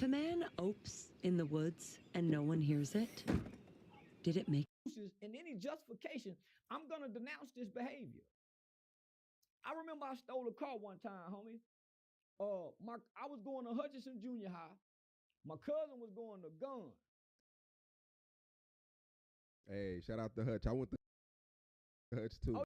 a man opes in the woods and no one hears it, did it make and any justification, I'm gonna denounce this behavior. I remember I stole a car one time, homie. I was going to Hutchinson Junior High. My cousin was going to Gun. Hey, shout out to Hutch. I went to Hutch too.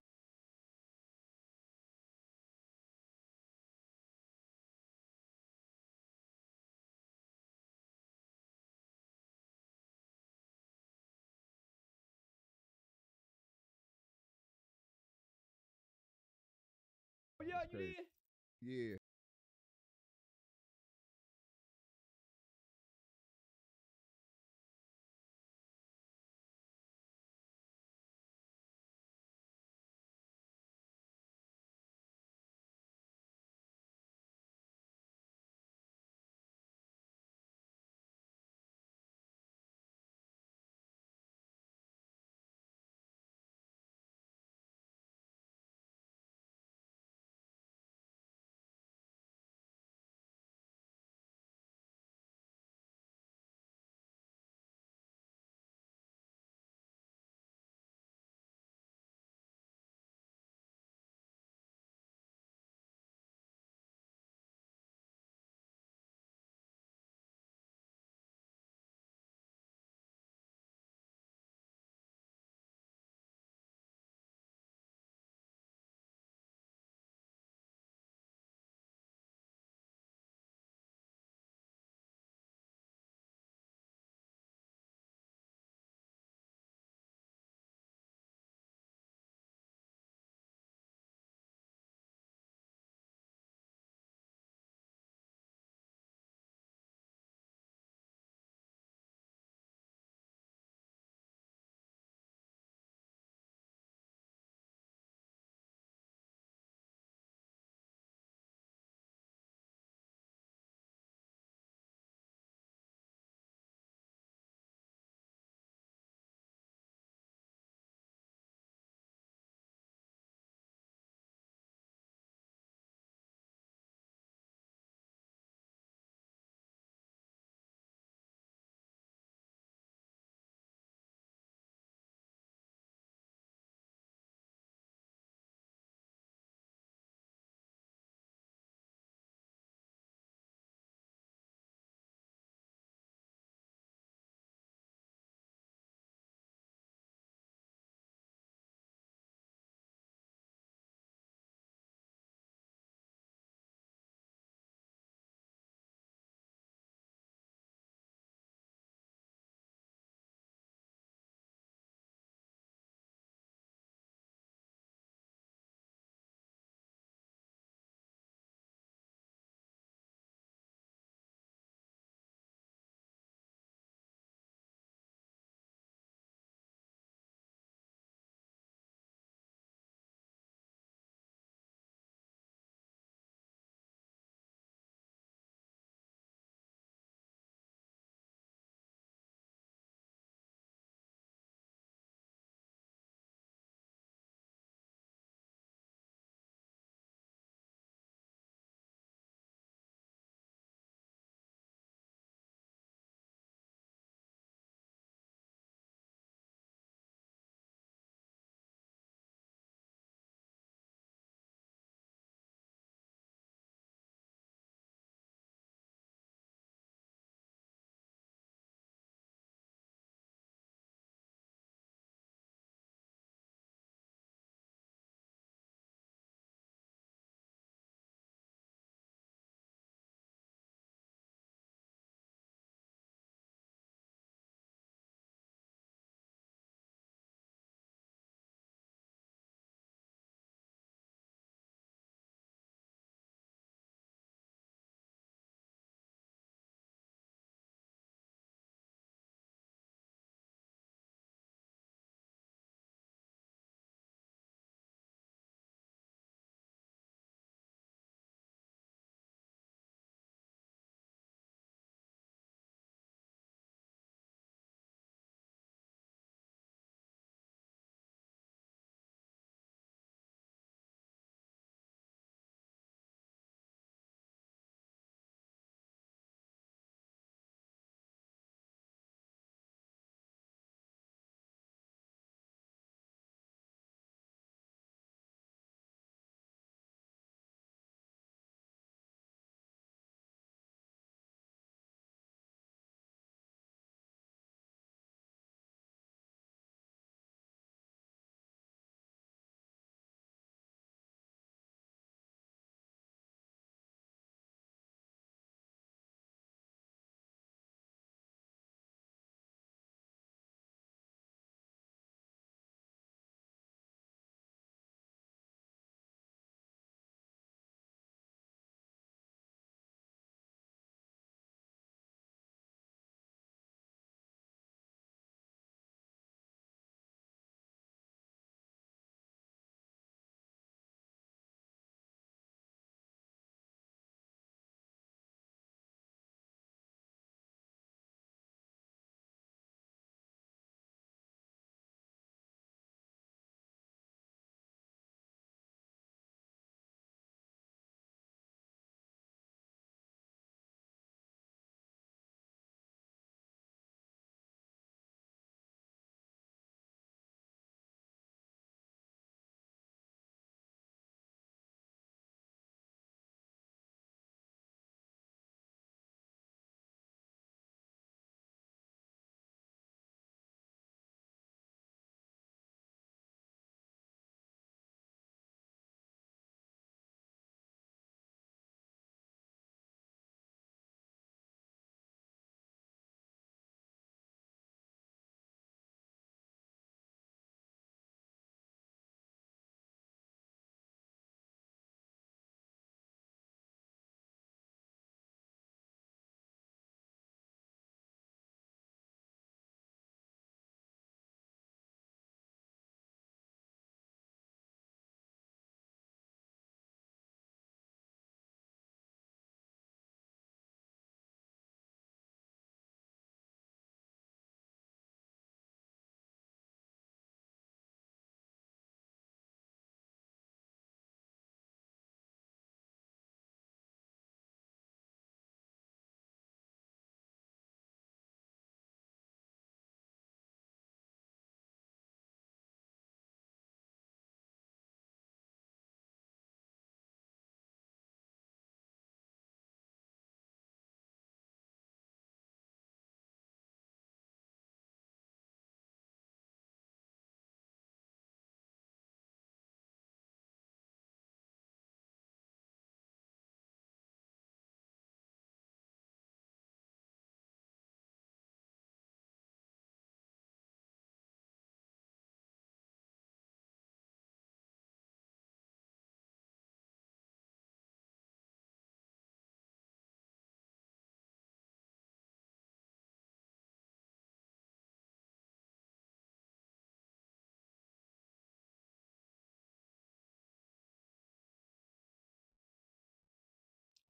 Oh, yeah, That's you crazy. did. Yeah.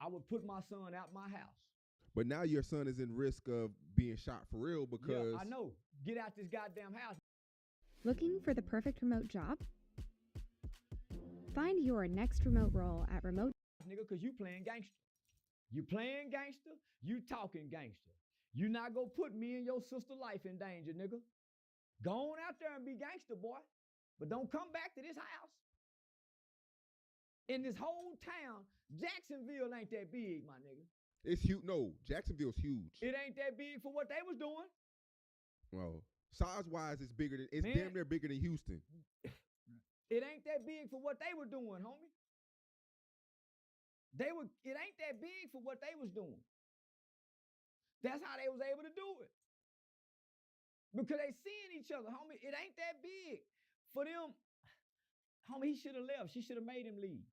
I would put my son out my house. But now your son is in risk of being shot for real because I know. Get out this goddamn house. Looking for the perfect remote job? Find your next remote role at Remote. Nigga, because you playing gangster. You playing gangster, you talking gangster. You not gonna put me and your sister life in danger, nigga. Go on out there and be gangster, boy. But don't come back to this house. In this whole town, Jacksonville ain't that big, my nigga. it's huge. No, Jacksonville's huge. It ain't that big for what they was doing. Well, size-wise, it's bigger than Man. damn near bigger than Houston. It ain't that big for what they were doing, homie. It ain't that big for what they was doing. That's how they was able to do it. Because they seeing each other, homie. It ain't that big for them. Homie, he should have left. She should have made him leave.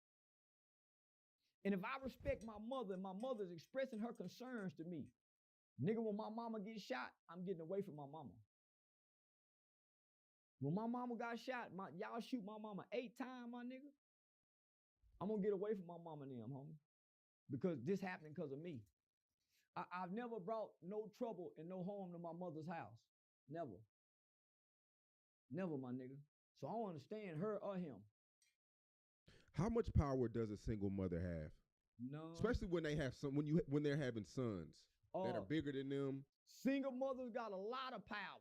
And if I respect my mother, and my mother's expressing her concerns to me, nigga, when my mama gets shot, I'm getting away from my mama. When my mama got shot, y'all shoot my mama 8 times, my nigga. I'm gonna get away from my mama and them, homie. Because this happened because of me. I've never brought no trouble and no harm to my mother's house. Never. Never, my nigga. So I don't understand her or him. How much power does a single mother have? No. Especially when they have when they're having sons that are bigger than them. Single mothers got a lot of power.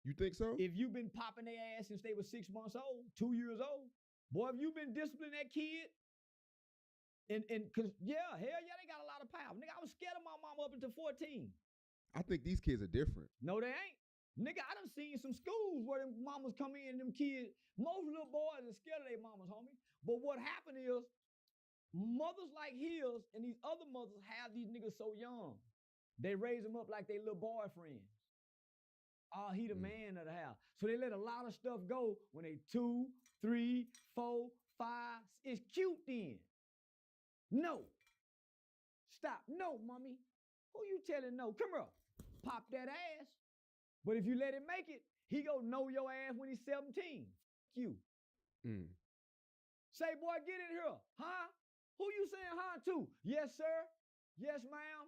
You think so? If you've been popping their ass since they were 6 months old, 2 years old, boy, if you've been disciplining that kid, cause hell yeah, they got a lot of power. Nigga, I was scared of my mama up until 14. I think these kids are different. No, they ain't. Nigga, I done seen some schools where them mamas come in and them kids, most little boys are scared of their mamas, homie. But what happened is, mothers like his and these other mothers have these niggas so young. They raise them up like they little boyfriends. Oh, he the man of the house. So they let a lot of stuff go when they 2, 3, 4, 5. It's cute then. No. Stop. No, mommy. Who you telling no? Come here. Pop that ass. But if you let him make it, he gonna know your ass when he's 17. You. Say, boy, get in here. Huh? Who you saying huh to? Yes, sir. Yes, ma'am.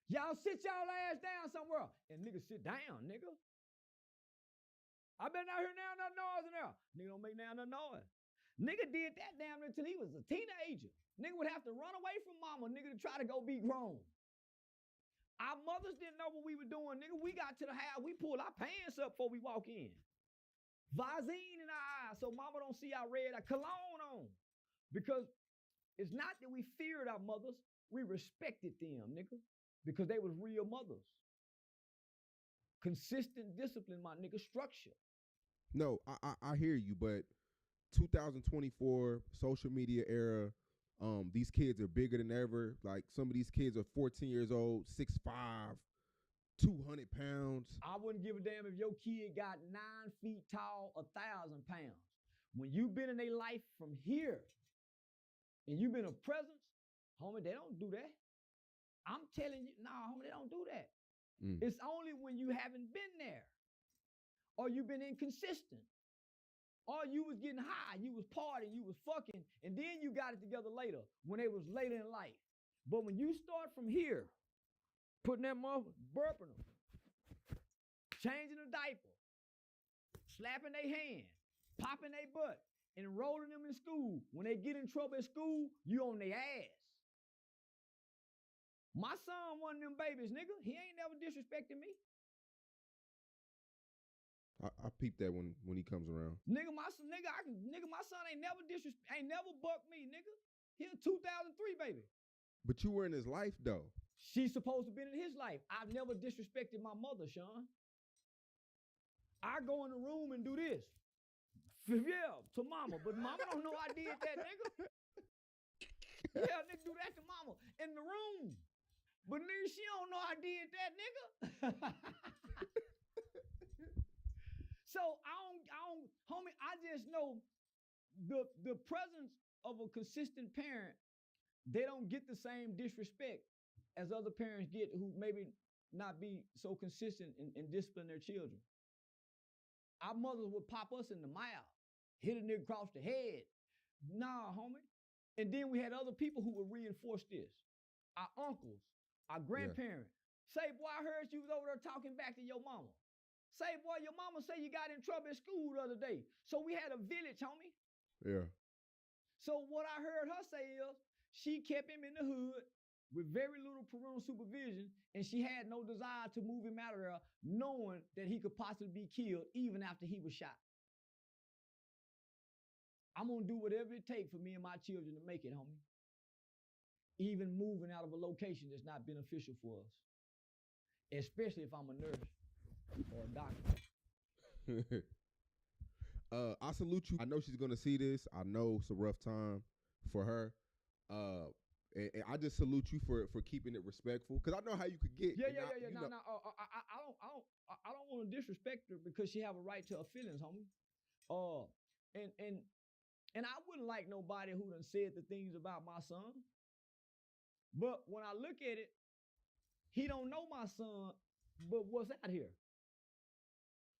Y'all sit y'all ass down somewhere. And nigga sit down, nigga. I been out here now, no noise in there. Nigga don't make now no noise. Nigga did that damn until he was a teenager. Nigga would have to run away from mama, nigga, to try to go be grown. Our mothers didn't know what we were doing, nigga. We got to the house, we pulled our pants up before we walk in. Visine in our eyes so mama don't see our red, our cologne on. Because it's not that we feared our mothers, we respected them, nigga. Because they was real mothers. Consistent discipline, my nigga, structure. No, I hear you, but 2024 social media era, these kids are bigger than ever. Like some of these kids are 14 years old, 6'5", 200 pounds. I wouldn't give a damn if your kid got 9 feet tall, 1,000 pounds. When you've been in their life from here and you've been a presence, homie, they don't do that. I'm telling you, nah, homie, they don't do that. It's only when you haven't been there or you've been inconsistent or you was getting high, you was partying, you was fucking, and then you got it together later when it was later in life. But when you start from here, putting that motherfucker, burping them, changing a diaper, slapping their hand, popping their butt, and enrolling them in school, when they get in trouble at school, you on their ass. My son, one of them babies, nigga, he ain't never disrespected me. I peep that when he comes around. Nigga, my son ain't never bucked me, nigga. He a 2003 baby. But you were in his life though. She's supposed to be in his life. I've never disrespected my mother, Sean. I go in the room and do this. Yeah, to mama, but mama don't know I did that, nigga. Yeah, nigga, do that to mama in the room. But nigga, she don't know I did that, nigga. So homie, I just know the presence of a consistent parent, they don't get the same disrespect as other parents get who maybe not be so consistent in disciplining their children. Our mothers would pop us in the mouth, hit a nigga across the head. Nah, homie. And then we had other people who would reinforce this. Our uncles, our grandparents. Say, boy, I heard you was over there talking back to your mama. Say, boy, your mama say you got in trouble at school the other day. So we had a village, homie. Yeah. So what I heard her say is she kept him in the hood with very little parental supervision, and she had no desire to move him out of there, knowing that he could possibly be killed even after he was shot. I'm gonna do whatever it takes for me and my children to make it, homie. Even moving out of a location that's not beneficial for us, especially if I'm a nurse or a doctor. I salute you. I know she's gonna see this. I know it's a rough time for her. And I just salute you for keeping it respectful, because I know how you could get. Yeah. No. I don't want to disrespect her because she have a right to her feelings, homie. And I wouldn't like nobody who done said the things about my son. But when I look at it, he don't know my son, but what's out here.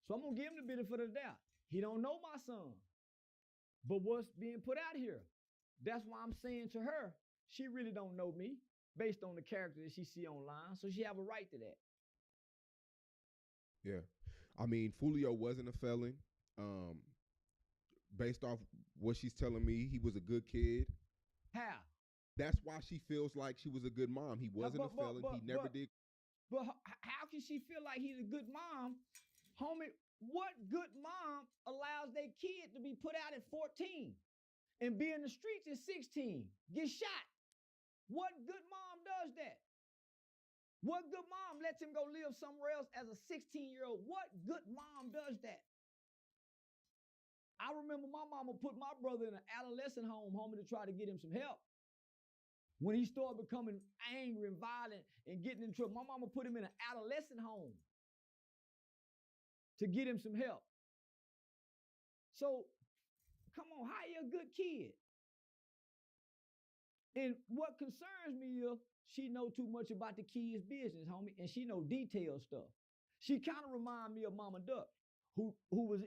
So I'm gonna give him the benefit of the doubt. He don't know my son, but what's being put out here. That's why I'm saying to her, she really don't know me based on the character that she see online, so she have a right to that. Yeah. I mean, Fulio wasn't a felon. Based off what she's telling me, he was a good kid. How? That's why she feels like she was a good mom. He wasn't a felon. He never did. But how can she feel like he's a good mom? Homie, what good mom allows their kid to be put out at 14 and be in the streets at 16, get shot? What good mom does that? What good mom lets him go live somewhere else as a 16-year-old? What good mom does that? I remember my mama put my brother in an adolescent home, homie, to try to get him some help. When he started becoming angry and violent and getting in trouble, my mama put him in an adolescent home to get him some help. So, come on, how you a good kid? And what concerns me is she know too much about the kid's business, homie, and she know detailed stuff. She kind of remind me of Mama Duck, who was,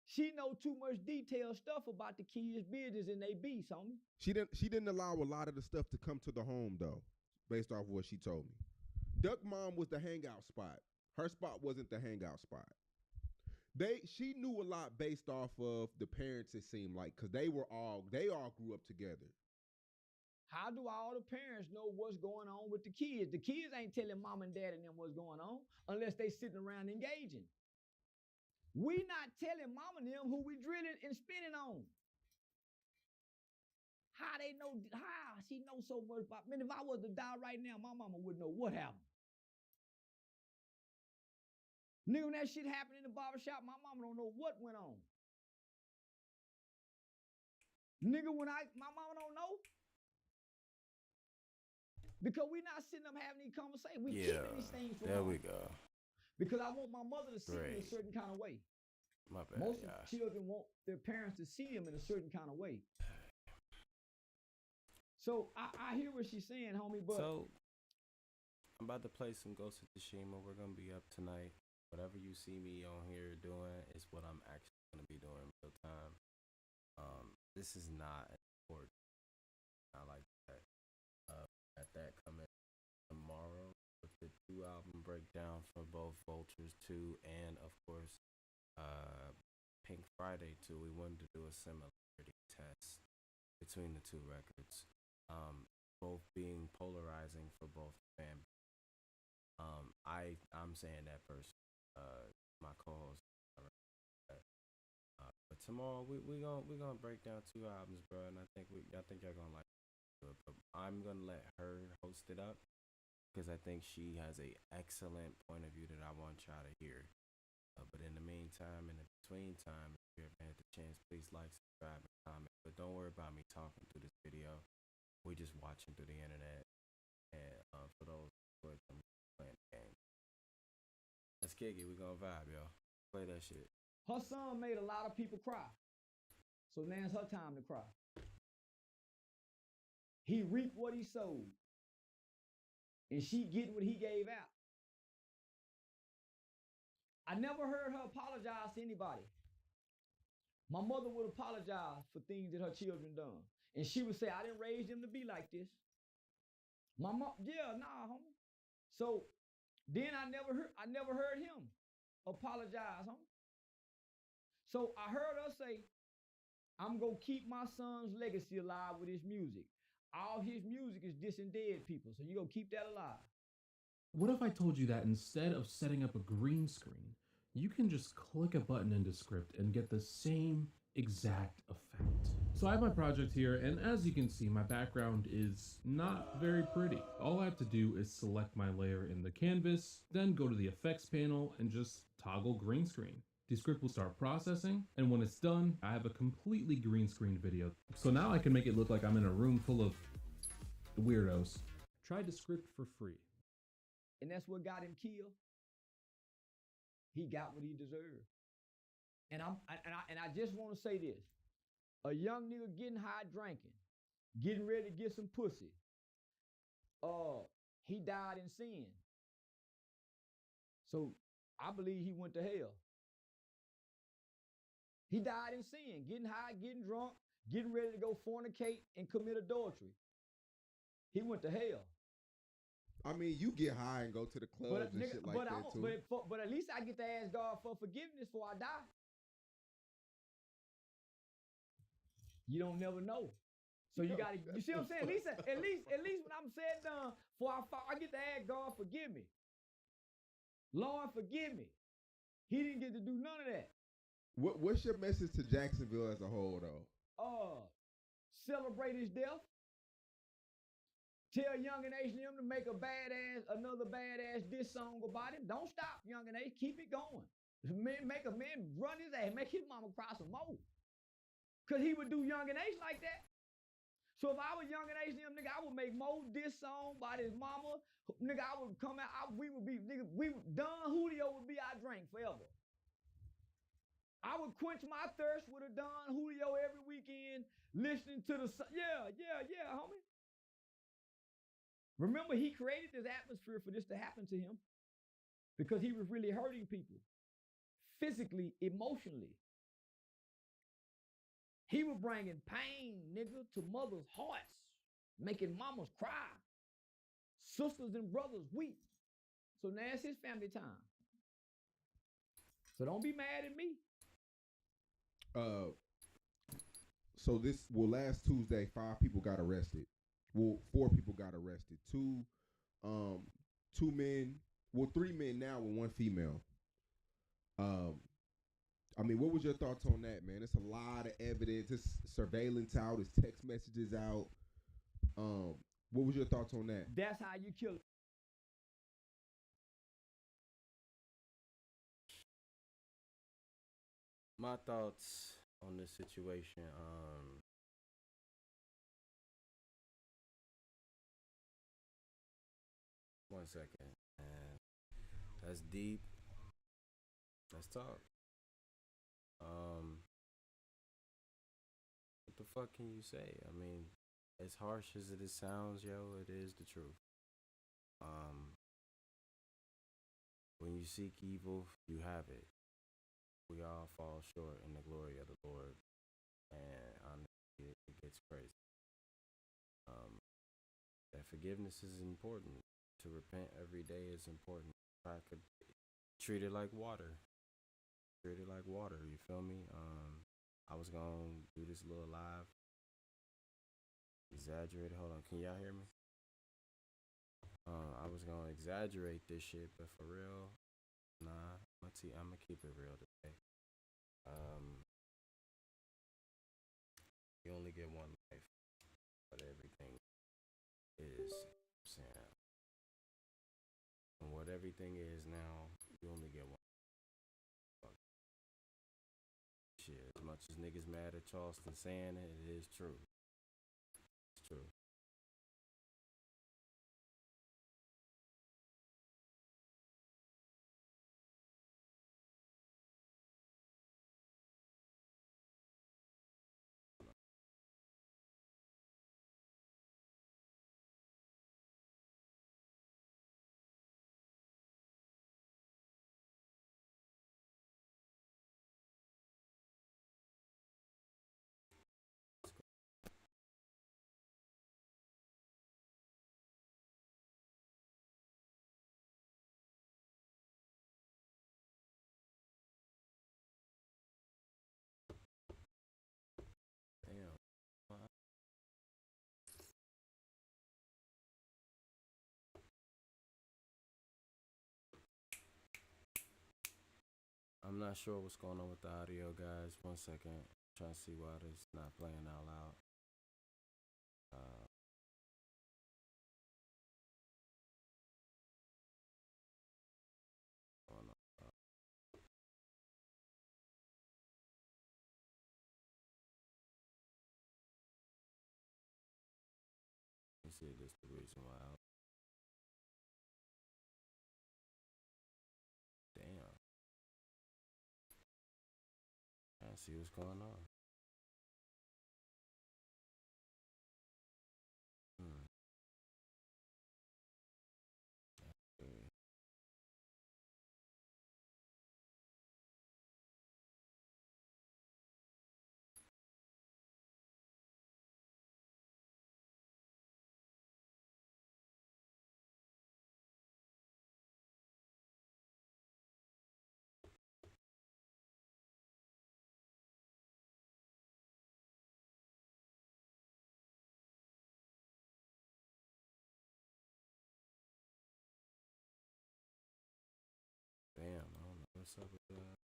she know too much detailed stuff about the kids' business and they beast, homie. She didn't allow a lot of the stuff to come to the home though, based off what she told me. Duck mom was the hangout spot. Her spot wasn't the hangout spot. She knew a lot based off of the parents, it seemed like, because they all grew up together. How do all the parents know what's going on with the kids? The kids ain't telling mom and dad and them what's going on unless they sitting around engaging. We not telling mom and them who we drilling and spinning on. How they know, how she knows so much about, man, if I was to die right now, my mama wouldn't know what happened. Nigga, when that shit happened in the barbershop, my mama don't know what went on. Nigga, my mama don't know. Because we not sitting up having these conversations. We keeping these things from there we go. Because I want my mother to see me a certain kind of way. My bad, Most children want their parents to see them in a certain kind of way. So I hear what she's saying, homie, but... So, I'm about to play some Ghost of Tsushima. We're going to be up tonight. Whatever you see me on here doing is what I'm actually going to be doing in real time. This is not important. I like that. At that coming tomorrow with the 2 album breakdown for both Vultures 2 and, of course, Pink Friday 2. We wanted to do a similarity test between the two records, both being polarizing for both fans. I'm saying that person, my co-host. But tomorrow we gonna break down 2 albums, bro, and I think y'all gonna like it. But I'm gonna let her host it up because I think she has a excellent point of view that I want y'all to hear. But in the meantime, in the between time, if you ever had the chance, please like, subscribe, and comment. But don't worry about me talking through this video. We're just watching through the internet. And for those who are playing the game, let's kick it. We gonna vibe, yo. Play that shit. Her son made a lot of people cry. So now it's her time to cry. He reaped what he sowed. And she getting what he gave out. I never heard her apologize to anybody. My mother would apologize for things that her children done. And she would say, I didn't raise them to be like this. My mom, yeah, nah, homie. So then I never heard him apologize, homie. So I heard her say, I'm gonna keep my son's legacy alive with his music. All his music is dissing dead people, so you gonna keep that alive. What if I told you that instead of setting up a green screen, you can just click a button in Descript and get the same exact effect? So I have my project here, and as you can see, my background is not very pretty. All I have to do is select my layer in the canvas, then go to the effects panel and just toggle green screen. Descript will start processing, and when it's done, I have a completely green screen video. So now I can make it look like I'm in a room full of weirdos. Try Descript for free. And that's what got him killed. He got what he deserved. And I just want to say this. A young nigga getting high drinking, getting ready to get some pussy. He died in sin. So I believe he went to hell. He died in sin, getting high, getting drunk, getting ready to go fornicate and commit adultery. He went to hell. I mean, you get high and go to the clubs and shit like that too. But at least I get to ask God for forgiveness before I die. You don't never know. So you gotta, you see what I'm saying? At least when I'm said done, before I fall, I get to ask God, forgive me. Lord, forgive me. He didn't get to do none of that. What's your message to Jacksonville as a whole, though? Celebrate his death. Tell Young and H to make another badass diss song about him. Don't stop, Young and H. Keep it going. Make a man run his ass. Make his mama cry some more. Because he would do Young and H like that. So if I was Young and H, nigga, I would make more diss song about his mama. Nigga, I would come out. Don Julio would be our drink forever. I would quench my thirst with a Don Julio every weekend, listening to the yeah, homie. Remember, he created this atmosphere for this to happen to him because he was really hurting people, physically, emotionally. He was bringing pain, nigga, to mothers' hearts, making mamas cry, sisters and brothers weep. So now it's his family time. So don't be mad at me. So last Tuesday, 5 people got arrested. Well, 4 people got arrested. 2 men, 3 men now with 1 female. I mean, what was your thoughts on that, man? It's a lot of evidence. It's surveillance out. It's text messages out. What was your thoughts on that? That's how you kill it. My thoughts on this situation. One second. That's deep. Let's talk. What the fuck can you say? I mean, as harsh as it sounds, yo, it is the truth. When you seek evil, you have it. We all fall short in the glory of the Lord, and honestly, it gets crazy. That forgiveness is important. To repent every day is important. I could treat it like water. Treat it like water. You feel me? I was gonna do this little live. Exaggerate. Hold on. Can y'all hear me? I was gonna exaggerate this shit, but for real, nah. I'm gonna keep it real today. You only get one life, but everything is. Saying, and what everything is now, you only get one. Fuck. Shit, as much as niggas mad at Charleston saying it, it is true. It's true. not sure what's going on with the audio, guys. 1 second. Trying to see why it's not playing out loud. Going on. Let me see if this is the reason why. Damn. Trying to see what's going on. Okay. Damn, I don't know what's up with that.